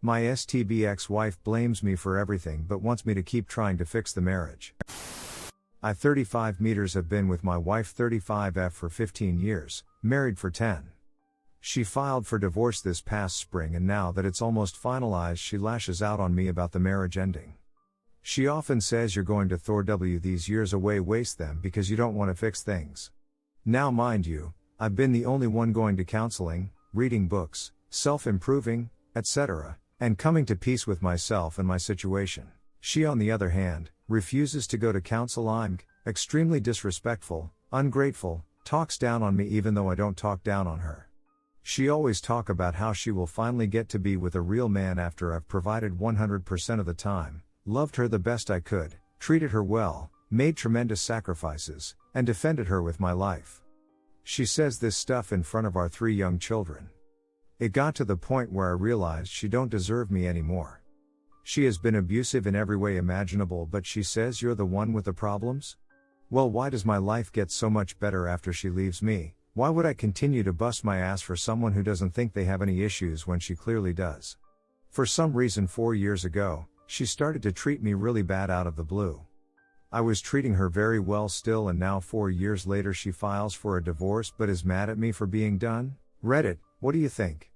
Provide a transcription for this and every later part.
My STB ex-wife blames me for everything but wants me to keep trying to fix the marriage. I 35 meters have been with my wife 35F for 15 years, married for 10. She filed for divorce this past spring, and now that it's almost finalized she lashes out on me about the marriage ending. She often says you're going to throw these years away, waste them because you don't want to fix things. Now mind you, I've been the only one going to counseling, reading books, self-improving, etc., and coming to peace with myself and my situation. She, on the other hand, refuses to go to counsel. I'm extremely disrespectful, ungrateful, talks down on me even though I don't talk down on her. She always talk about how she will finally get to be with a real man after I've provided 100% of the time, loved her the best I could, treated her well, made tremendous sacrifices, and defended her with my life. She says this stuff in front of our 3 young children. It got to the point where I realized she don't deserve me anymore. She has been abusive in every way imaginable, but she says you're the one with the problems? Well, why does my life get so much better after she leaves me? Why would I continue to bust my ass for someone who doesn't think they have any issues when she clearly does? For some reason 4 years ago, she started to treat me really bad out of the blue. I was treating her very well still, and now 4 years later she files for a divorce but is mad at me for being done? Reddit, what do you think?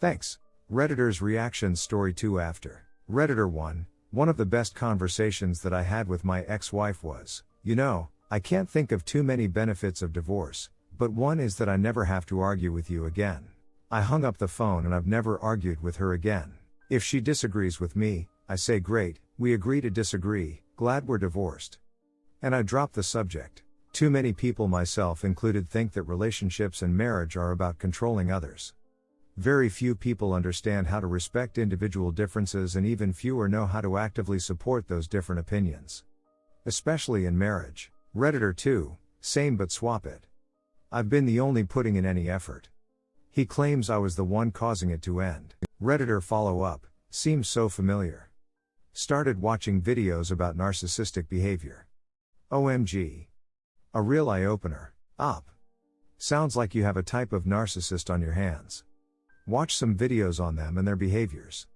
Thanks. Redditor's reaction story 2 after. Redditor 1, one of the best conversations that I had with my ex-wife was, I can't think of too many benefits of divorce, but one is that I never have to argue with you again. I hung up the phone and I've never argued with her again. If she disagrees with me, I say great, we agree to disagree, glad we're divorced. And I drop the subject. Too many people, myself included, think that relationships and marriage are about controlling others. Very few people understand how to respect individual differences, and even fewer know how to actively support those different opinions. Especially in marriage. Redditor 2, same but swap it. I've been the only putting in any effort. He claims I was the one causing it to end. Redditor follow up, seems so familiar. Started watching videos about narcissistic behavior. OMG. A real eye-opener. Op. Sounds like you have a type of narcissist on your hands. Watch some videos on them and their behaviors.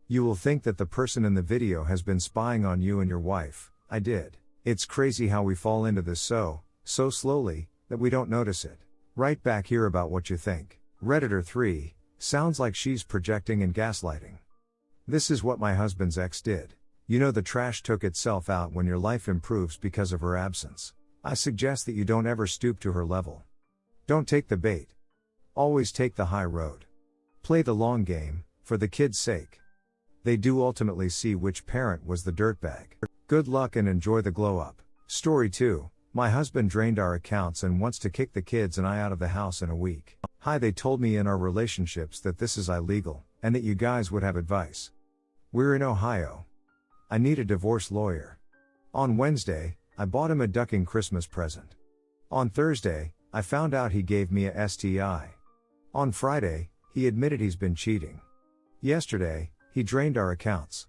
You will think that the person in the video has been spying on you and your wife. I did. It's crazy how we fall into this so slowly, that we don't notice it. Write back here about what you think. Redditor 3, sounds like she's projecting and gaslighting. This is what my husband's ex did. The trash took itself out when your life improves because of her absence. I suggest that you don't ever stoop to her level. Don't take the bait. Always take the high road. Play the long game, for the kids' sake. They do ultimately see which parent was the dirtbag. Good luck and enjoy the glow up. Story 2, my husband drained our accounts and wants to kick the kids and I out of the house in a week. Hi, they told me in our relationships that this is illegal, and that you guys would have advice. We're in Ohio. I need a divorce lawyer. On Wednesday, I bought him a ducking Christmas present. On Thursday, I found out he gave me a STI. On Friday, he admitted he's been cheating. Yesterday, he drained our accounts.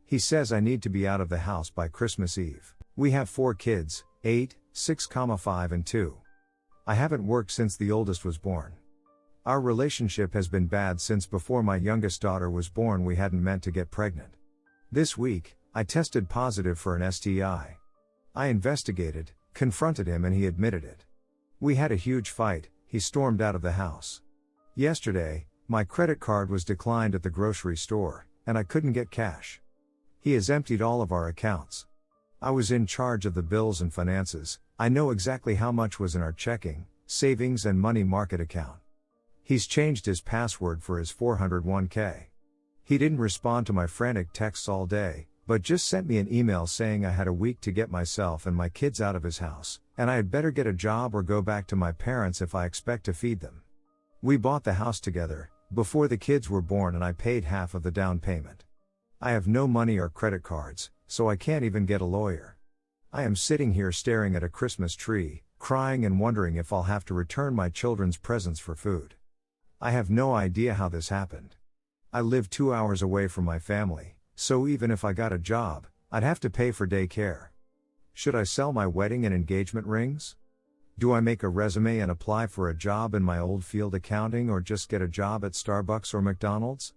He says I need to be out of the house by Christmas Eve. We have 4 kids, 8, 6, 5 and 2. I haven't worked since the oldest was born. Our relationship has been bad since before my youngest daughter was born. We hadn't meant to get pregnant. This week, I tested positive for an STI. I investigated, confronted him, and he admitted it. We had a huge fight. He stormed out of the house. Yesterday, my credit card was declined at the grocery store, and I couldn't get cash. He has emptied all of our accounts. I was in charge of the bills and finances. I know exactly how much was in our checking, savings and money market account. He's changed his password for his 401k. He didn't respond to my frantic texts all day, but just sent me an email saying I had a week to get myself and my kids out of his house, and I had better get a job or go back to my parents if I expect to feed them. We bought the house together, before the kids were born, and I paid half of the down payment. I have no money or credit cards, so I can't even get a lawyer. I am sitting here staring at a Christmas tree, crying and wondering if I'll have to return my children's presents for food. I have no idea how this happened. I live 2 hours away from my family, so even if I got a job, I'd have to pay for daycare. Should I sell my wedding and engagement rings? Do I make a resume and apply for a job in my old field, accounting, or just get a job at Starbucks or McDonald's?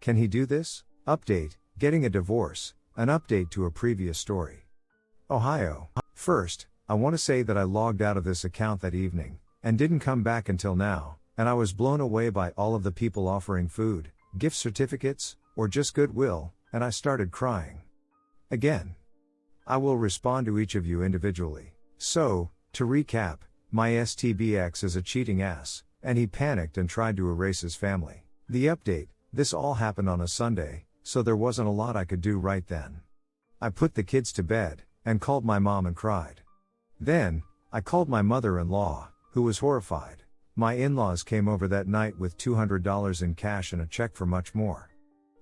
Can he do this? Update, getting a divorce, an update to a previous story. Ohio. First, I want to say that I logged out of this account that evening, and didn't come back until now, and I was blown away by all of the people offering food, gift certificates, or just goodwill, and I started crying. Again. I will respond to each of you individually. So, to recap, my STBX is a cheating ass, and he panicked and tried to erase his family. The update, this all happened on a Sunday, so there wasn't a lot I could do right then. I put the kids to bed, and called my mom and cried. Then, I called my mother-in-law, who was horrified. My in-laws came over that night with $200 in cash and a check for much more.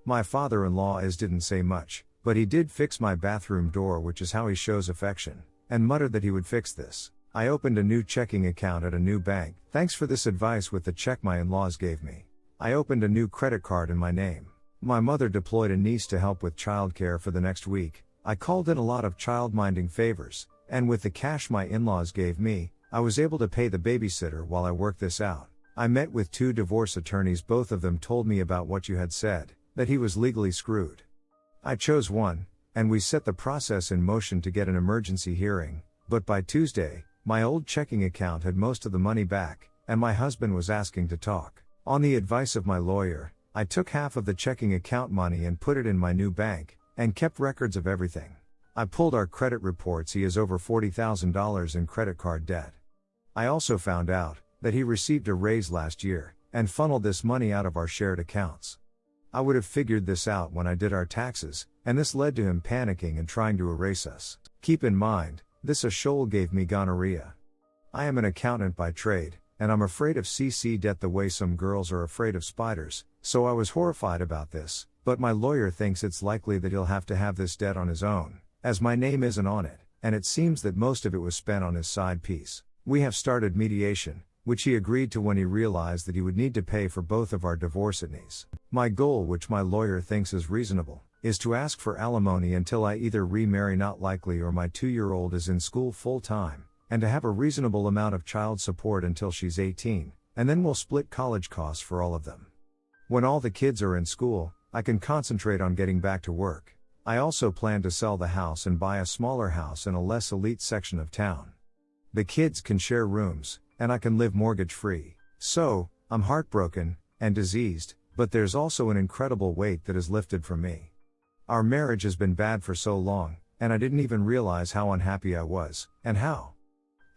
My father-in-law didn't say much, but he did fix my bathroom door, which is how he shows affection, and muttered that he would fix this. I opened a new checking account at a new bank. Thanks for this advice with the check my in-laws gave me. I opened a new credit card in my name. My mother deployed a niece to help with childcare for the next week. I called in a lot of child-minding favors, and with the cash my in-laws gave me, I was able to pay the babysitter while I worked this out. I met with 2 divorce attorneys. Both of them told me about what you had said, that he was legally screwed. I chose one, and we set the process in motion to get an emergency hearing, but by Tuesday, my old checking account had most of the money back, and my husband was asking to talk. On the advice of my lawyer, I took half of the checking account money and put it in my new bank, and kept records of everything. I pulled our credit reports. He has over $40,000 in credit card debt. I also found out that he received a raise last year, and funneled this money out of our shared accounts. I would have figured this out when I did our taxes, and this led to him panicking and trying to erase us. Keep in mind, this shoal gave me gonorrhea. I am an accountant by trade, and I'm afraid of CC debt the way some girls are afraid of spiders, so I was horrified about this, but my lawyer thinks it's likely that he'll have to have this debt on his own, as my name isn't on it, and it seems that most of it was spent on his side piece. We have started mediation, which he agreed to when he realized that he would need to pay for both of our divorce attorneys. My goal, which my lawyer thinks is reasonable, is to ask for alimony until I either remarry, not likely, or my 2-year-old is in school full-time, and to have a reasonable amount of child support until she's 18, and then we'll split college costs for all of them. When all the kids are in school, I can concentrate on getting back to work. I also plan to sell the house and buy a smaller house in a less elite section of town. The kids can share rooms, and I can live mortgage-free. So, I'm heartbroken, and diseased, but there's also an incredible weight that is lifted from me. Our marriage has been bad for so long, and I didn't even realize how unhappy I was, and how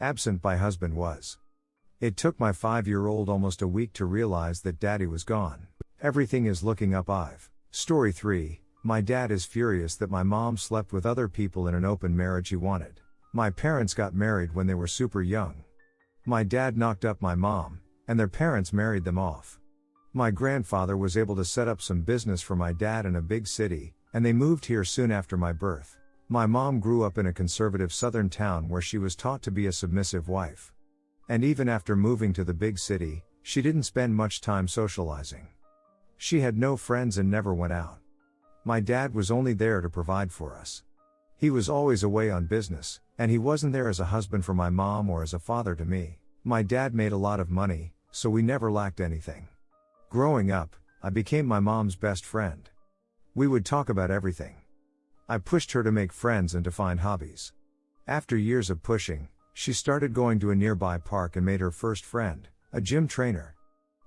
absent my husband was. It took my 5-year-old almost a week to realize that Daddy was gone. Everything is looking up. Story 3, my dad is furious that my mom slept with other people in an open marriage he wanted. My parents got married when they were super young. My dad knocked up my mom, and their parents married them off. My grandfather was able to set up some business for my dad in a big city, and they moved here soon after my birth. My mom grew up in a conservative southern town where she was taught to be a submissive wife. And even after moving to the big city, she didn't spend much time socializing. She had no friends and never went out. My dad was only there to provide for us. He was always away on business, and he wasn't there as a husband for my mom or as a father to me. My dad made a lot of money, so we never lacked anything. Growing up, I became my mom's best friend. We would talk about everything. I pushed her to make friends and to find hobbies. After years of pushing, she started going to a nearby park and made her first friend, a gym trainer.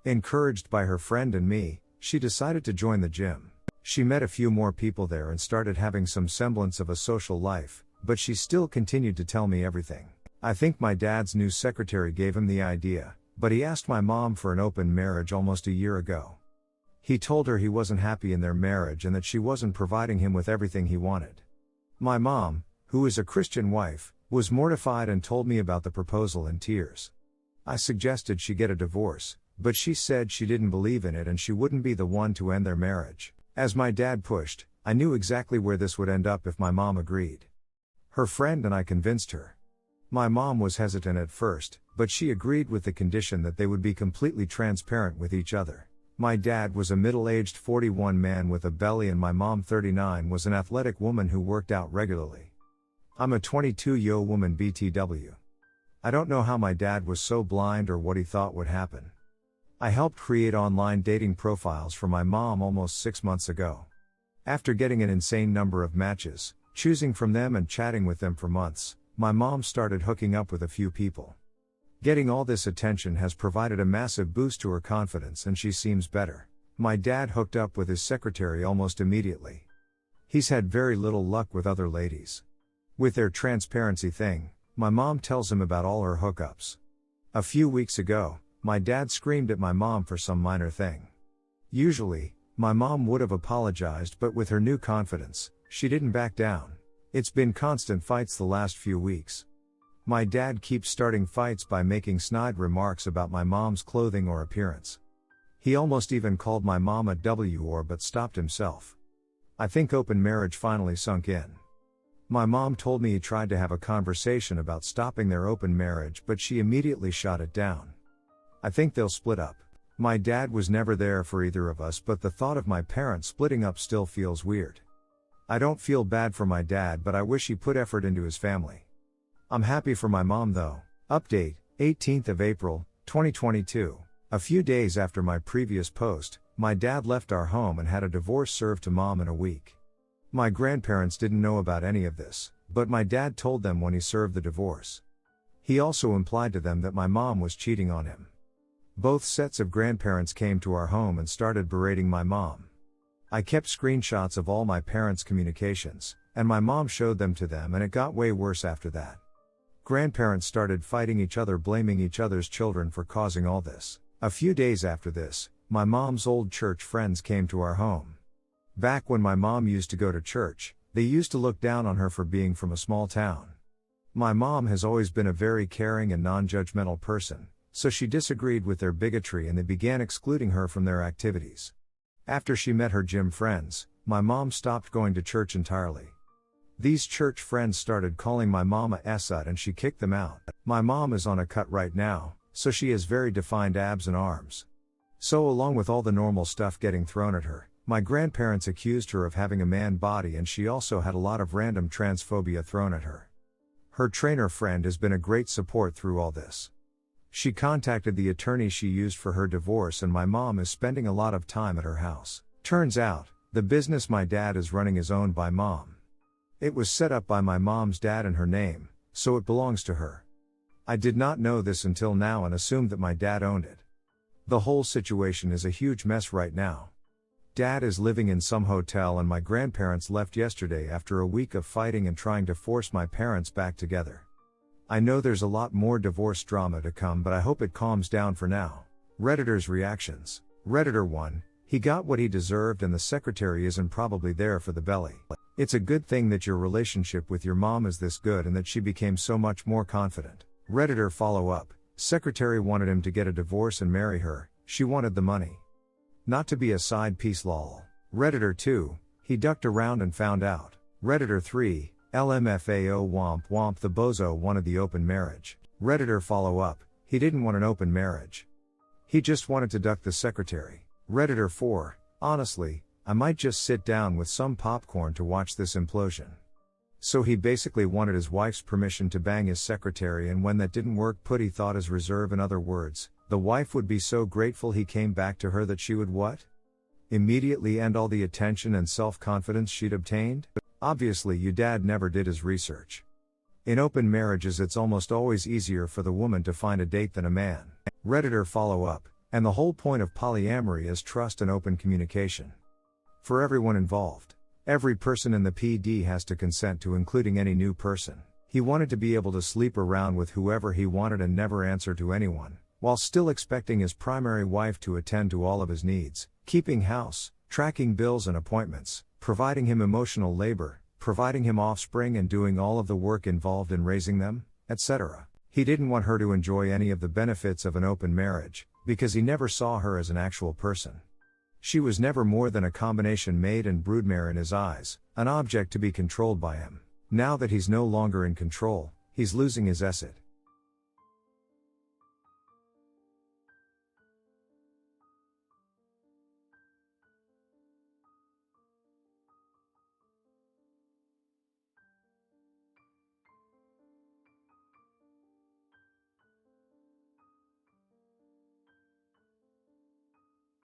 Encouraged by her friend and me, she decided to join the gym. She met a few more people there and started having some semblance of a social life, but she still continued to tell me everything. I think my dad's new secretary gave him the idea, but he asked my mom for an open marriage almost a year ago. He told her he wasn't happy in their marriage and that she wasn't providing him with everything he wanted. My mom, who is a Christian wife, was mortified and told me about the proposal in tears. I suggested she get a divorce, but she said she didn't believe in it and she wouldn't be the one to end their marriage. As my dad pushed, I knew exactly where this would end up if my mom agreed. Her friend and I convinced her. My mom was hesitant at first, but she agreed with the condition that they would be completely transparent with each other. My dad was a middle-aged 41 man with a belly and my mom 39 was an athletic woman who worked out regularly. I'm a 22-year-old woman BTW. I don't know how my dad was so blind or what he thought would happen. I helped create online dating profiles for my mom almost 6 months ago. After getting an insane number of matches, choosing from them and chatting with them for months, my mom started hooking up with a few people. Getting all this attention has provided a massive boost to her confidence and she seems better. My dad hooked up with his secretary almost immediately. He's had very little luck with other ladies. With their transparency thing, my mom tells him about all her hookups. A few weeks ago, my dad screamed at my mom for some minor thing. Usually, my mom would have apologized, but with her new confidence, she didn't back down. It's been constant fights the last few weeks. My dad keeps starting fights by making snide remarks about my mom's clothing or appearance. He almost even called my mom a W-whore but stopped himself. I think open marriage finally sunk in. My mom told me he tried to have a conversation about stopping their open marriage, but she immediately shot it down. I think they'll split up. My dad was never there for either of us, but the thought of my parents splitting up still feels weird. I don't feel bad for my dad, but I wish he put effort into his family. I'm happy for my mom though. Update, 18th of April, 2022. A few days after my previous post, my dad left our home and had a divorce served to mom in a week. My grandparents didn't know about any of this, but my dad told them when he served the divorce. He also implied to them that my mom was cheating on him. Both sets of grandparents came to our home and started berating my mom. I kept screenshots of all my parents' communications, and my mom showed them to them, and it got way worse after that. Grandparents started fighting each other, blaming each other's children for causing all this. A few days after this, my mom's old church friends came to our home. Back when my mom used to go to church, they used to look down on her for being from a small town. My mom has always been a very caring and non-judgmental person, so she disagreed with their bigotry and they began excluding her from their activities. After she met her gym friends, my mom stopped going to church entirely. These church friends started calling my mom a sut and she kicked them out. My mom is on a cut right now, so she has very defined abs and arms. So along with all the normal stuff getting thrown at her, my grandparents accused her of having a man body, and she also had a lot of random transphobia thrown at her. Her trainer friend has been a great support through all this. She contacted the attorney she used for her divorce, and my mom is spending a lot of time at her house. Turns out, the business my dad is running is owned by mom. It was set up by my mom's dad in her name, so it belongs to her. I did not know this until now and assumed that my dad owned it. The whole situation is a huge mess right now. Dad is living in some hotel and my grandparents left yesterday after a week of fighting and trying to force my parents back together. I know there's a lot more divorce drama to come, but I hope it calms down for now. Redditors' reactions. Redditor 1, he got what he deserved and the secretary isn't probably there for the belly. It's a good thing that your relationship with your mom is this good and that she became so much more confident. Redditor follow-up, secretary wanted him to get a divorce and marry her, she wanted the money. Not to be a side piece lol. Redditor 2, he ducked around and found out. Redditor 3, LMFAO womp womp, the bozo wanted the open marriage. Redditor follow-up, he didn't want an open marriage. He just wanted to duck the secretary. Redditor 4, honestly, I might just sit down with some popcorn to watch this implosion. So he basically wanted his wife's permission to bang his secretary, and when that didn't work, put he thought his reserve. In other words, the wife would be so grateful he came back to her that she would what? Immediately end all the attention and self-confidence she'd obtained? Obviously your dad never did his research. In open marriages it's almost always easier for the woman to find a date than a man. Redditor follow-up, and the whole point of polyamory is trust and open communication. For everyone involved. Every person in the PD has to consent to including any new person. He wanted to be able to sleep around with whoever he wanted and never answer to anyone, while still expecting his primary wife to attend to all of his needs, keeping house, tracking bills and appointments, providing him emotional labor, providing him offspring and doing all of the work involved in raising them, etc. He didn't want her to enjoy any of the benefits of an open marriage, because he never saw her as an actual person. She was never more than a combination maid and broodmare in his eyes, an object to be controlled by him. Now that he's no longer in control, he's losing his asset.